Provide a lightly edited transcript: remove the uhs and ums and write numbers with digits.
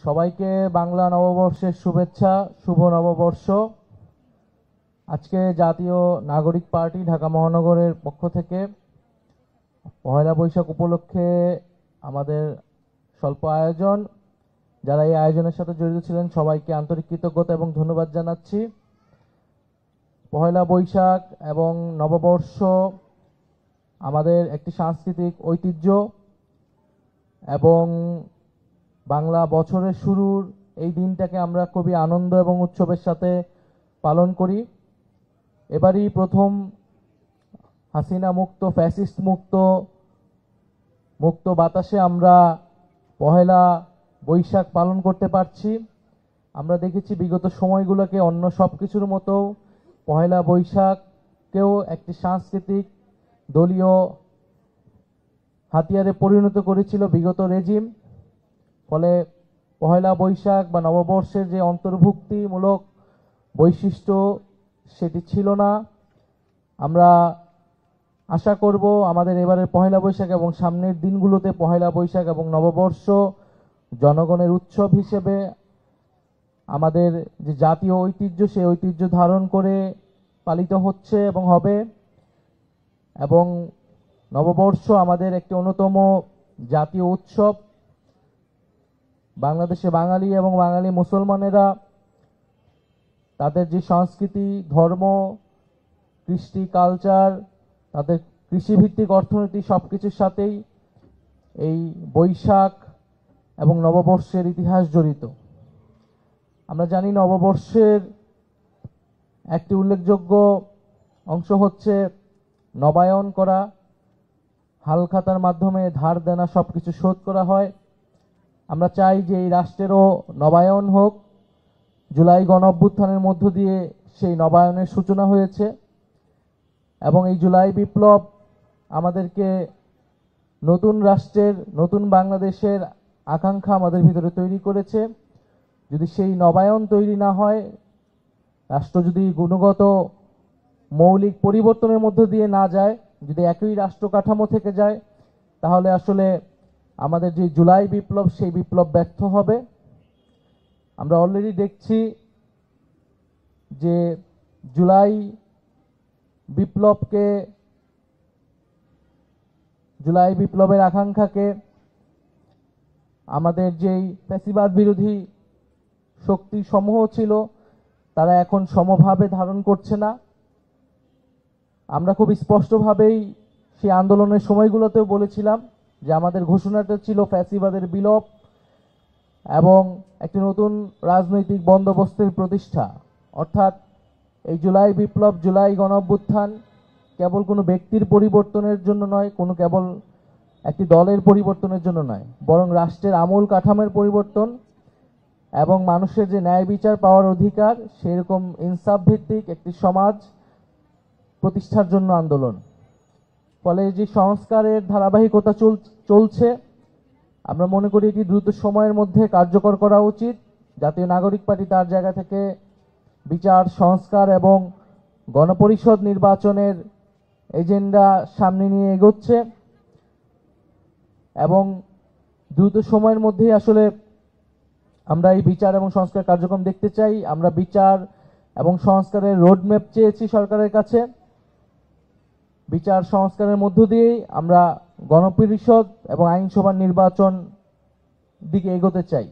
সবাইকে বাংলা নববর্ষের শুভেচ্ছা। শুভ নববর্ষ। আজকে জাতীয় নাগরিক পার্টি ঢাকা মহানগরের পক্ষ থেকে পহেলা বৈশাখ উপলক্ষে আমাদের স্বল্প আয়োজন। যারা এই আয়োজনের সাথে জড়িত ছিলেন সবাইকে আন্তরিক কৃতজ্ঞতা এবং ধন্যবাদ জানাচ্ছি। পহেলা বৈশাখ এবং নববর্ষ আমাদের একটি সাংস্কৃতিক ঐতিহ্য এবং বাংলা বছরের শুরুর এই দিনটাকে আমরা খুবই আনন্দ এবং উৎসবের সাথে পালন করি। এবারই প্রথম হাসিনা মুক্ত, ফ্যাসিস্ট মুক্ত বাতাসে আমরা পহেলা বৈশাখ পালন করতে পারছি। আমরা দেখেছি বিগত সময়গুলোকে অন্য সব কিছুর মতো পহেলা বৈশাখকেও একটি সাংস্কৃতিক দলীয় হাতিয়ারে পরিণত করেছিল বিগত রেজিম। ফলে পহেলা বৈশাখ বা নববর্ষের যে অন্তর্ভুক্তিমূলক বৈশিষ্ট্য সেটি ছিল না। আমরা আশা করব আমাদের এবারের পহেলা বৈশাখ এবং সামনের দিনগুলোতে পহেলা বৈশাখ এবং নববর্ষ জনগণের উৎসব হিসেবে আমাদের যে জাতীয় ঐতিহ্য সেই ঐতিহ্য ধারণ করে পালিত হচ্ছে এবং হবে। এবং নববর্ষ আমাদের একটি অন্যতম জাতীয় উৎসব। বাংলাদেশে বাঙালি এবং বাঙালি মুসলমানেরা তাদের যে সংস্কৃতি, ধর্ম, কৃষ্টি, কালচার, তাদের কৃষিভিত্তিক অর্থনীতি সবকিছুর সাথেই এই বৈশাখ এবং নববর্ষের ইতিহাস জড়িত। আমরা জানি নববর্ষের একটি উল্লেখযোগ্য অংশ হচ্ছে নবায়ন করা। হালখাতার মাধ্যমে ধার দেনা সবকিছু শোধ করা হয়। আমরা চাই যে এই রাষ্ট্রেরও নবায়ন হোক। জুলাই গণঅভ্যুত্থানের মধ্য দিয়ে সেই নবায়নের সূচনা হয়েছে এবং এই জুলাই বিপ্লব আমাদেরকে নতুন রাষ্ট্রের, নতুন বাংলাদেশের আকাঙ্ক্ষা আমাদের ভিতরে তৈরি করেছে। যদি সেই নবায়ন তৈরি না হয়, রাষ্ট্র যদি গুণগত মৌলিক পরিবর্তনের মধ্য দিয়ে না যায়, যদি একই রাষ্ট্র কাঠামো থেকে যায়, তাহলে আসলে আমাদের যে জুলাই বিপ্লব সেই বিপ্লব ব্যর্থ হবে। আমরা অলরেডি দেখছি যে জুলাই বিপ্লবের আকাঙ্ক্ষাকে আমাদের যেই ফ্যাসিবাদ বিরোধী শক্তি সমূহ ছিল তারা এখন সমভাবে ধারণ করছে না। আমরা খুব স্পষ্টভাবেই সেই আন্দোলনের সময়গুলোতেও বলেছিলাম যে আমাদের ঘোষণাটা ছিল ফ্যাসিবাদের বিলোপ এবং একটি নতুন রাজনৈতিক বন্দোবস্তের প্রতিষ্ঠা। অর্থাৎ এই জুলাই বিপ্লব, জুলাই গণঅভ্যুত্থান কেবল কোনো ব্যক্তির পরিবর্তনের জন্য নয়, কেবল একটি দলের পরিবর্তনের জন্য নয়, বরং রাষ্ট্রের আমূল কাঠামোর পরিবর্তন এবং মানুষের যে ন্যায় বিচার পাওয়ার অধিকার, সেরকম ইনসাফ ভিত্তিক একটি সমাজ প্রতিষ্ঠার জন্য আন্দোলন। ফলে যে সংস্কারের ধারাবাহিকতা চলছে, আমরা মনে করি এটি দ্রুত সময়ের মধ্যে কার্যকর করা উচিত। জাতীয় নাগরিক পার্টি তার জায়গা থেকে বিচার, সংস্কার এবং গণপরিষদ নির্বাচনের এজেন্ডা সামনে নিয়ে এগোচ্ছে এবং দ্রুত সময়ের মধ্যেই আসলে আমরা এই বিচার এবং সংস্কার কার্যক্রম দেখতে চাই। আমরা বিচার এবং সংস্কারের রোডম্যাপ চেয়েছি সরকারের কাছে। বিচার সংস্কারের মধ্য দিয়েই আমরা গণপরিষদ এবং আইনসভার নির্বাচন দিকে এগোতে চাই।